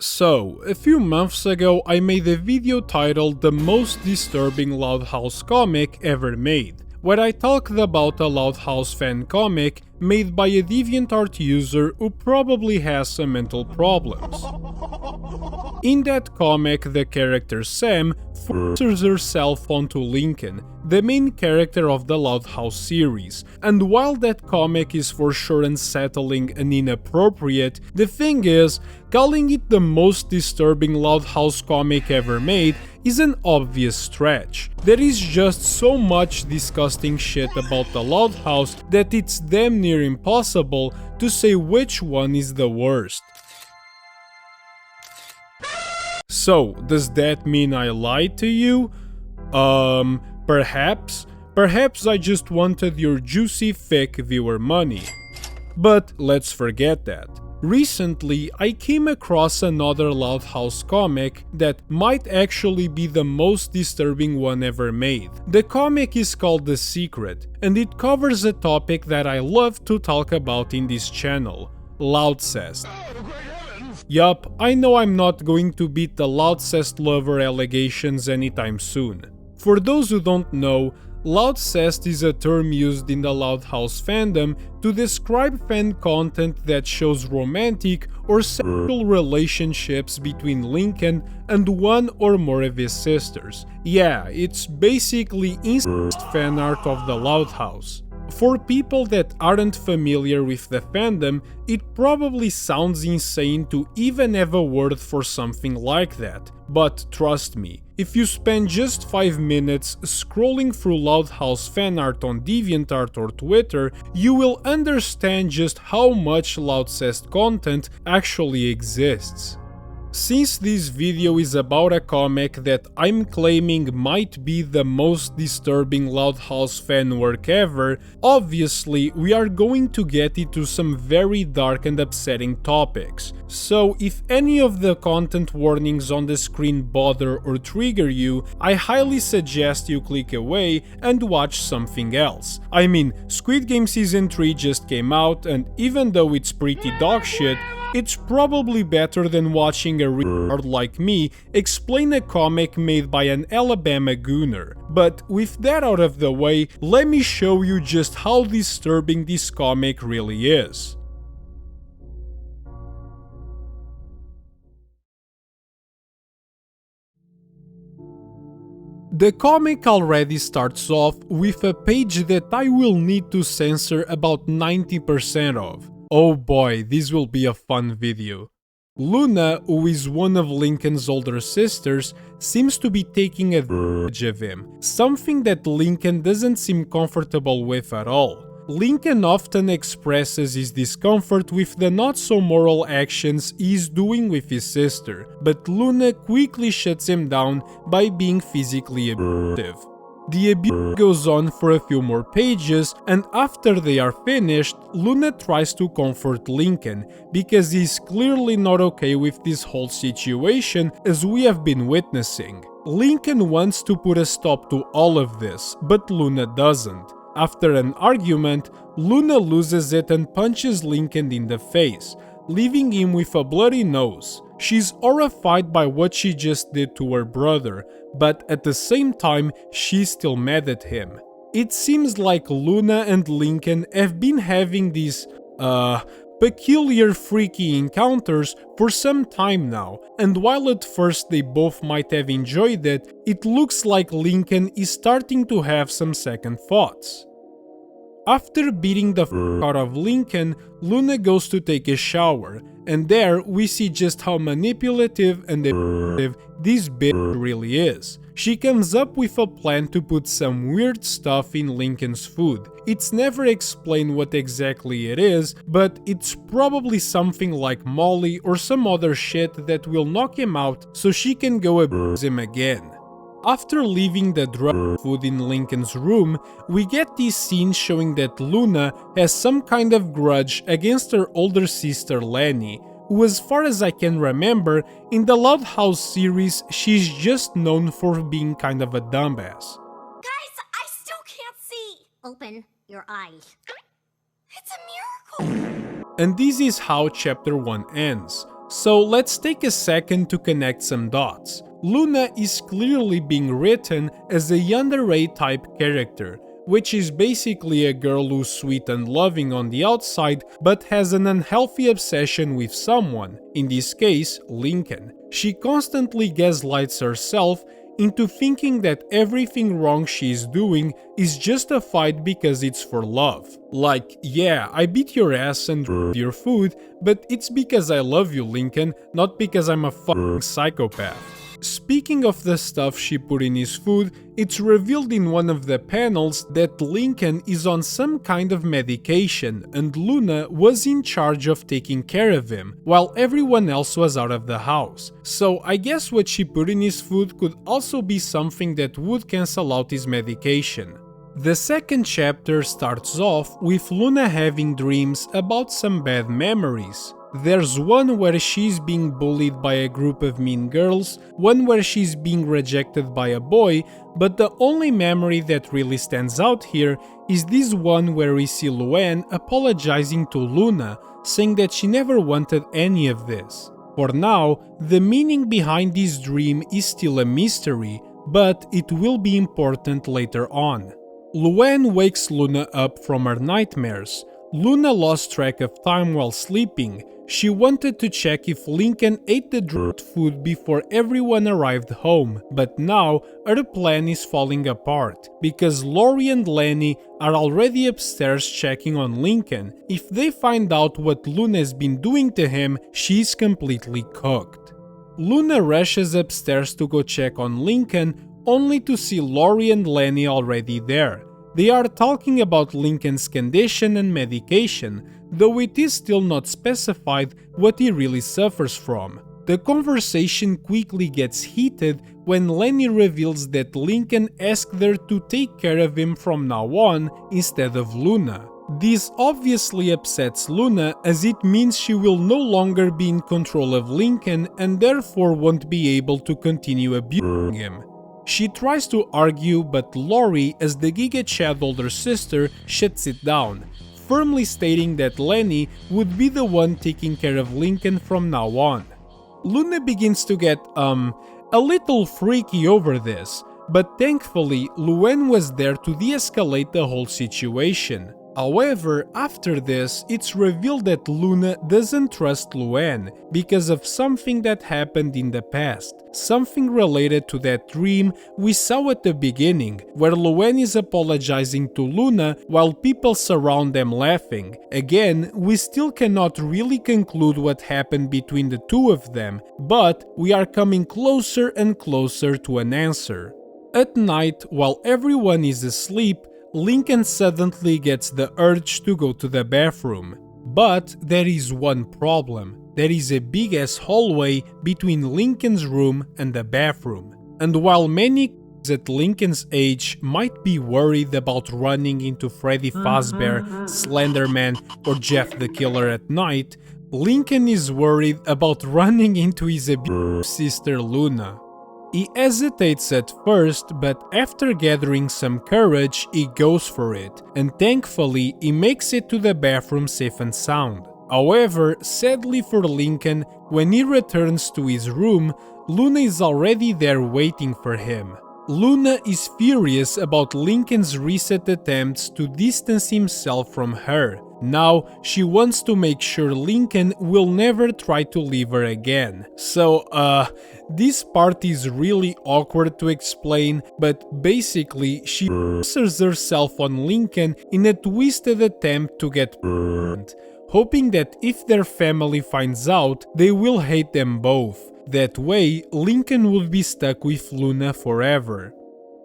So, a few months ago I made a video titled "The Most Disturbing Loud House Comic Ever Made", where I talked about a Loud House fan comic made by a DeviantArt user who probably has some mental problems. In that comic, the character Sam forces herself onto Lincoln, the main character of the Loud House series, and while that comic is for sure unsettling and inappropriate, the thing is, calling it the most disturbing Loud House comic ever made is an obvious stretch. There is just so much disgusting shit about the Loud House that it's damn near impossible to say which one is the worst. So, does that mean I lied to you? Perhaps? Perhaps I just wanted your juicy thick viewer money. But let's forget that. Recently, I came across another Loud House comic that might actually be the most disturbing one ever made. The comic is called The Secret, and it covers a topic that I love to talk about in this channel: loudcest. Yup, I know I'm not going to beat the loudcest lover allegations anytime soon. For those who don't know, loudcest is a term used in the Loud House fandom to describe fan content that shows romantic or sexual relationships between Lincoln and one or more of his sisters. Yeah, it's basically incest fan art of the Loud House. For people that aren't familiar with the fandom, it probably sounds insane to even have a word for something like that, but trust me, if you spend just 5 minutes scrolling through Loud House fan art on DeviantArt or Twitter, you will understand just how much loudcest content actually exists. Since this video is about a comic that I'm claiming might be the most disturbing Loud House fan work ever, obviously we are going to get into some very dark and upsetting topics. So if any of the content warnings on the screen bother or trigger you, I highly suggest you click away and watch something else. I mean, Squid Game Season 3 just came out, and even though it's pretty dog shit, it's probably better than watching a retard like me explain a comic made by an Alabama gooner. But with that out of the way, let me show you just how disturbing this comic really is. The comic already starts off with a page that I will need to censor about 90% of. Oh boy, this will be a fun video. Luna, who is one of Lincoln's older sisters, seems to be taking advantage of him, something that Lincoln doesn't seem comfortable with at all. Lincoln often expresses his discomfort with the not-so-moral actions he's doing with his sister, but Luna quickly shuts him down by being physically abusive. The abuse goes on for a few more pages, and after they are finished, Luna tries to comfort Lincoln, because he's clearly not okay with this whole situation, as we have been witnessing. Lincoln wants to put a stop to all of this, but Luna doesn't. After an argument, Luna loses it and punches Lincoln in the face, leaving him with a bloody nose. She's horrified by what she just did to her brother, but at the same time, she's still mad at him. It seems like Luna and Lincoln have been having these, peculiar freaky encounters for some time now, and while at first they both might have enjoyed it, it looks like Lincoln is starting to have some second thoughts. After beating the out of Lincoln, Luna goes to take a shower, and there we see just how manipulative and abusive this bitch really is. She comes up with a plan to put some weird stuff in Lincoln's food. It's never explained what exactly it is, but it's probably something like Molly or some other shit that will knock him out so she can go abuse him again. After leaving the drug food in Lincoln's room, we get this scene showing that Luna has some kind of grudge against her older sister Lenny, who, as far as I can remember, in the Loud House series, she's just known for being kind of a dumbass. Guys, I still can't see! Open your eyes. It's a miracle! And this is how chapter 1 ends. So let's take a second to connect some dots. Luna is clearly being written as a yandere type character, which is basically a girl who's sweet and loving on the outside but has an unhealthy obsession with someone, in this case, Lincoln. She constantly gaslights herself into thinking that everything wrong she is doing is justified because it's for love. Like, yeah, I beat your ass and your food, but it's because I love you, Lincoln, not because I'm a fucking psychopath. Speaking of the stuff she put in his food, it's revealed in one of the panels that Lincoln is on some kind of medication and Luna was in charge of taking care of him, while everyone else was out of the house. So I guess what she put in his food could also be something that would cancel out his medication. The second chapter starts off with Luna having dreams about some bad memories. There's one where she's being bullied by a group of mean girls, one where she's being rejected by a boy, but the only memory that really stands out here is this one where we see Luann apologizing to Luna, saying that she never wanted any of this. For now, the meaning behind this dream is still a mystery, but it will be important later on. Luann wakes Luna up from her nightmares. Luna lost track of time while sleeping. She wanted to check if Lincoln ate the drugged food before everyone arrived home, but now her plan is falling apart, because Lori and Lenny are already upstairs checking on Lincoln. If they find out what Luna's been doing to him, she's completely cooked. Luna rushes upstairs to go check on Lincoln, only to see Lori and Lenny already there. They are talking about Lincoln's condition and medication, though it is still not specified what he really suffers from. The conversation quickly gets heated when Lenny reveals that Lincoln asked her to take care of him from now on instead of Luna. This obviously upsets Luna, as it means she will no longer be in control of Lincoln and therefore won't be able to continue abusing him. She tries to argue, but Lori, as the Giga Chad older sister, shuts it down, firmly stating that Lenny would be the one taking care of Lincoln from now on. Luna begins to get, a little freaky over this, but thankfully Luann was there to de-escalate the whole situation. However, after this, it's revealed that Luna doesn't trust Luann because of something that happened in the past, something related to that dream we saw at the beginning, where Luann is apologizing to Luna while people surround them laughing. Again, we still cannot really conclude what happened between the two of them, but we are coming closer and closer to an answer. At night, while everyone is asleep, Lincoln suddenly gets the urge to go to the bathroom. But there is one problem. There is a big ass hallway between Lincoln's room and the bathroom. And while many kids at Lincoln's age might be worried about running into Freddy Fazbear, Slenderman, or Jeff the Killer at night, Lincoln is worried about running into his abusive sister Luna. He hesitates at first, but after gathering some courage, he goes for it, and thankfully he makes it to the bathroom safe and sound. However, sadly for Lincoln, when he returns to his room, Luna is already there waiting for him. Luna is furious about Lincoln's recent attempts to distance himself from her. Now, she wants to make sure Lincoln will never try to leave her again. So, this part is really awkward to explain, but basically she forces herself on Lincoln in a twisted attempt to get burned, hoping that if their family finds out, they will hate them both. That way, Lincoln would be stuck with Luna forever.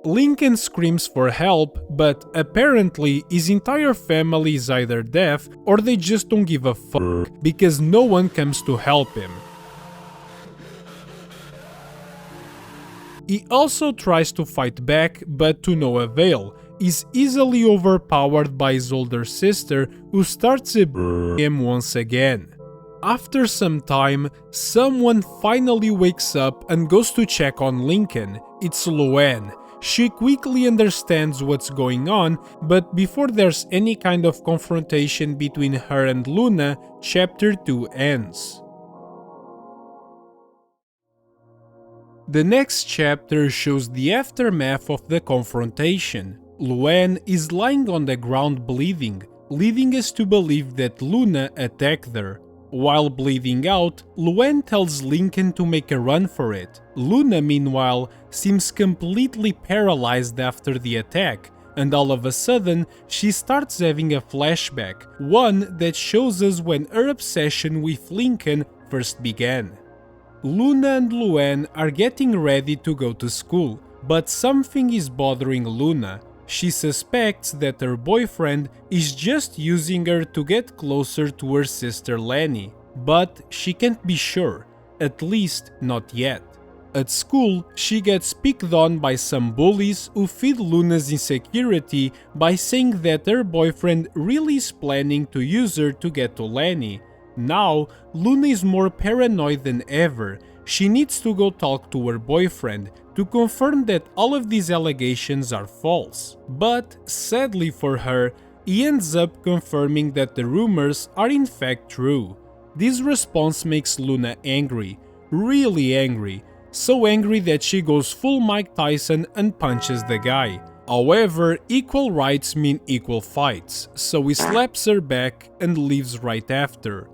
Lincoln screams for help, but apparently his entire family is either deaf or they just don't give a fuck because no one comes to help him. He also tries to fight back, but to no avail. He's easily overpowered by his older sister, who starts abusing him once again. After some time, someone finally wakes up and goes to check on Lincoln. It's Luann. She quickly understands what's going on, but before there's any kind of confrontation between her and Luna, Chapter 2 ends. The next chapter shows the aftermath of the confrontation. Luann is lying on the ground bleeding, leading us to believe that Luna attacked her. While bleeding out, Luann tells Lincoln to make a run for it. Luna, meanwhile, seems completely paralyzed after the attack, and all of a sudden, she starts having a flashback, one that shows us when her obsession with Lincoln first began. Luna and Luann are getting ready to go to school, but something is bothering Luna. She suspects that her boyfriend is just using her to get closer to her sister Lenny, but she can't be sure, at least not yet. At school, she gets picked on by some bullies who feed Luna's insecurity by saying that her boyfriend really is planning to use her to get to Lenny. Now, Luna is more paranoid than ever. She needs to go talk to her boyfriend to confirm that all of these allegations are false. But, sadly for her, he ends up confirming that the rumors are in fact true. This response makes Luna angry, really angry, so angry that she goes full Mike Tyson and punches the guy. However, equal rights mean equal fights, so he slaps her back and leaves right after.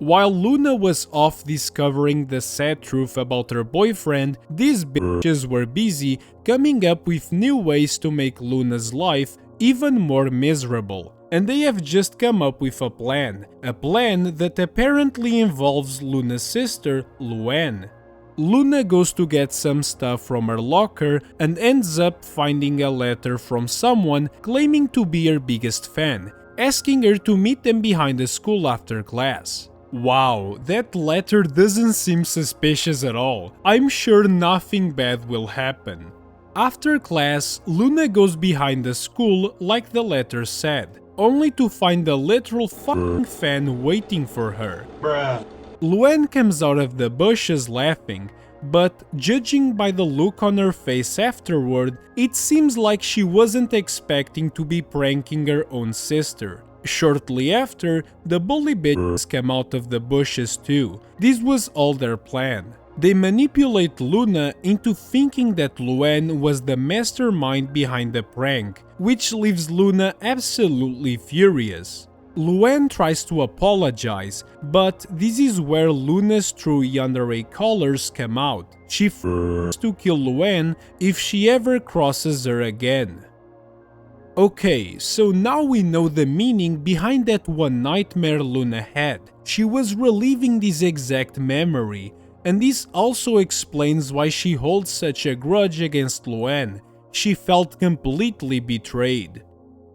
While Luna was off discovering the sad truth about her boyfriend, these bitches were busy coming up with new ways to make Luna's life even more miserable. And they have just come up with a plan that apparently involves Luna's sister, Luann. Luna goes to get some stuff from her locker and ends up finding a letter from someone claiming to be her biggest fan, asking her to meet them behind the school after class. Wow, that letter doesn't seem suspicious at all. I'm sure nothing bad will happen. After class, Luna goes behind the school like the letter said, only to find a literal fucking fan waiting for her. Bruh. Luann comes out of the bushes laughing, but judging by the look on her face afterward, it seems like she wasn't expecting to be pranking her own sister. Shortly after, the bully bitches come out of the bushes too. This was all their plan. They manipulate Luna into thinking that Luann was the mastermind behind the prank, which leaves Luna absolutely furious. Luann tries to apologize, but this is where Luna's true yandere colors come out. She threatens to kill Luann if she ever crosses her again. Okay, so now we know the meaning behind that one nightmare Luna had. She was reliving this exact memory, and this also explains why she holds such a grudge against Luann. She felt completely betrayed.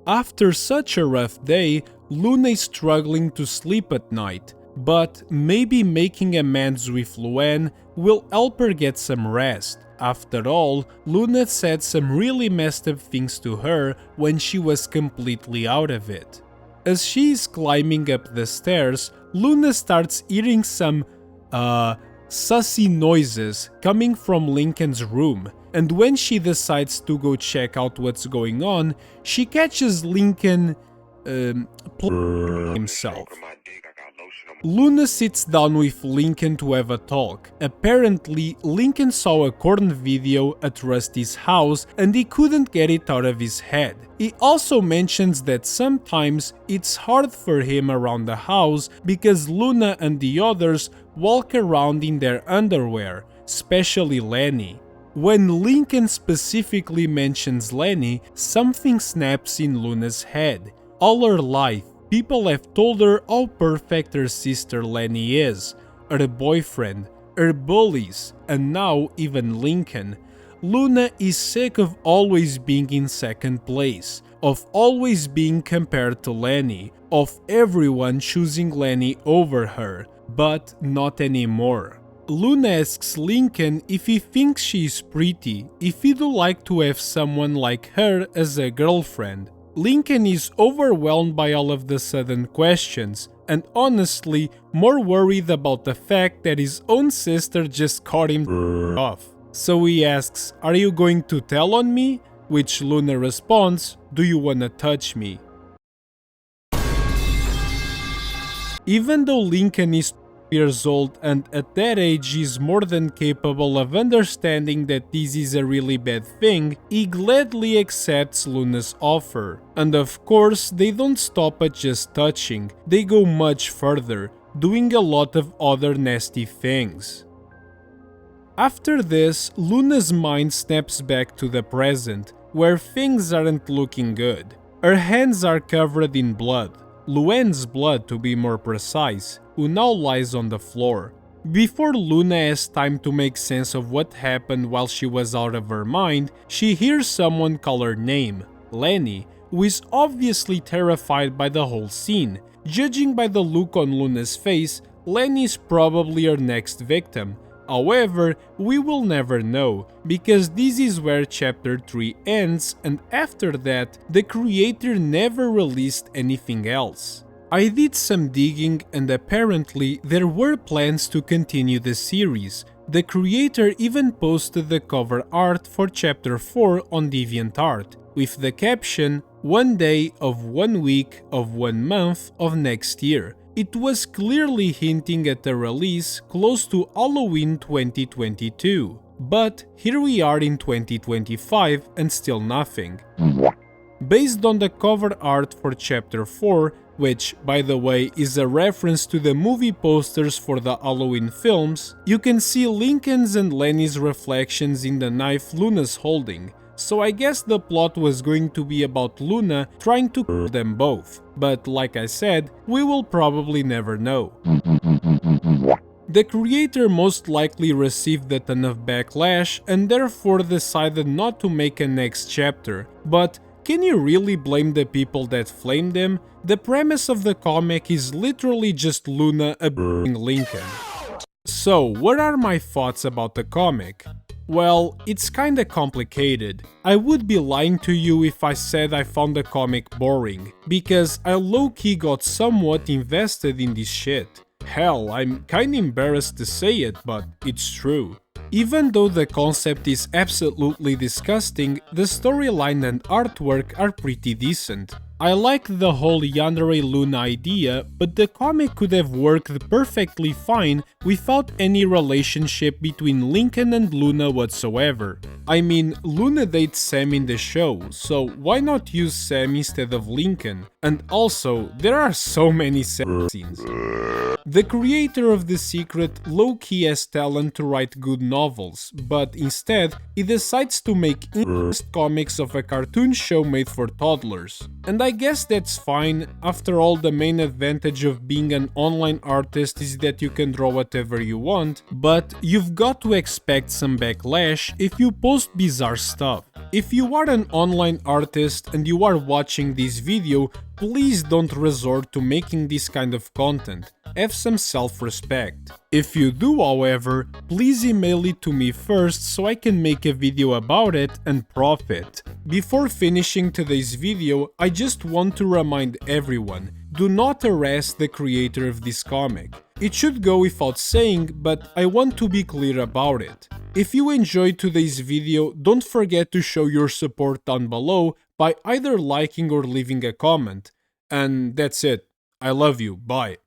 After such a rough day, Luna is struggling to sleep at night, but maybe making amends with Luann will help her get some rest. After all, Luna said some really messed up things to her when she was completely out of it. As she is climbing up the stairs, Luna starts hearing some, sussy noises coming from Lincoln's room, and when she decides to go check out what's going on, she catches Lincoln, himself. Luna sits down with Lincoln to have a talk. Apparently, Lincoln saw a corn video at Rusty's house and he couldn't get it out of his head. He also mentions that sometimes it's hard for him around the house because Luna and the others walk around in their underwear, especially Lenny. When Lincoln specifically mentions Lenny, something snaps in Luna's head. All her life, people have told her how perfect her sister Lenny is, her boyfriend, her bullies, and now even Lincoln. Luna is sick of always being in second place, of always being compared to Lenny, of everyone choosing Lenny over her, but not anymore. Luna asks Lincoln if he thinks she is pretty, if he'd like to have someone like her as a girlfriend. Lincoln is overwhelmed by all of the sudden questions, and honestly more worried about the fact that his own sister just caught him off. So he asks, "Are you going to tell on me?" Which Luna responds, "Do you wanna touch me?" Even though Lincoln is years old and at that age is more than capable of understanding that this is a really bad thing, he gladly accepts Luna's offer. And of course, they don't stop at just touching, they go much further, doing a lot of other nasty things. After this, Luna's mind snaps back to the present, where things aren't looking good. Her hands are covered in blood, Luann's blood to be more precise, who now lies on the floor. Before Luna has time to make sense of what happened while she was out of her mind, she hears someone call her name, Lenny, who is obviously terrified by the whole scene. Judging by the look on Luna's face, Lenny is probably her next victim. However, we will never know, because this is where chapter 3 ends, and after that, the creator never released anything else. I did some digging and apparently there were plans to continue the series. The creator even posted the cover art for chapter 4 on DeviantArt, with the caption, "1 day of 1 week of 1 month of next year." It was clearly hinting at a release close to Halloween 2022. But here we are in 2025 and still nothing. Based on the cover art for chapter 4, which, by the way, is a reference to the movie posters for the Halloween films, you can see Lincoln's and Lenny's reflections in the knife Luna's holding. So I guess the plot was going to be about Luna trying to kill them both, but like I said, we will probably never know. The creator most likely received a ton of backlash and therefore decided not to make a next chapter, but can you really blame the people that flamed him? The premise of the comic is literally just Luna abusing Lincoln. So, what are my thoughts about the comic? Well, it's kinda complicated. I would be lying to you if I said I found the comic boring, because I low-key got somewhat invested in this shit. Hell, I'm kinda embarrassed to say it, but it's true. Even though the concept is absolutely disgusting, the storyline and artwork are pretty decent. I like the whole Yandere Luna idea, but the comic could have worked perfectly fine without any relationship between Lincoln and Luna whatsoever. I mean, Luna dates Sam in the show, so why not use Sam instead of Lincoln? And also, there are so many sex scenes. The creator of The Secret low-key has talent to write good novels, but instead, he decides to make incest comics of a cartoon show made for toddlers. And I guess that's fine. After all, the main advantage of being an online artist is that you can draw whatever you want, but you've got to expect some backlash if you post bizarre stuff. If you are an online artist and you are watching this video, please don't resort to making this kind of content. Have some self-respect. If you do, however, please email it to me first so I can make a video about it and profit. Before finishing today's video, I just want to remind everyone, do not harass the creator of this comic. It should go without saying, but I want to be clear about it. If you enjoyed today's video, don't forget to show your support down below by either liking or leaving a comment. And that's it. I love you. Bye.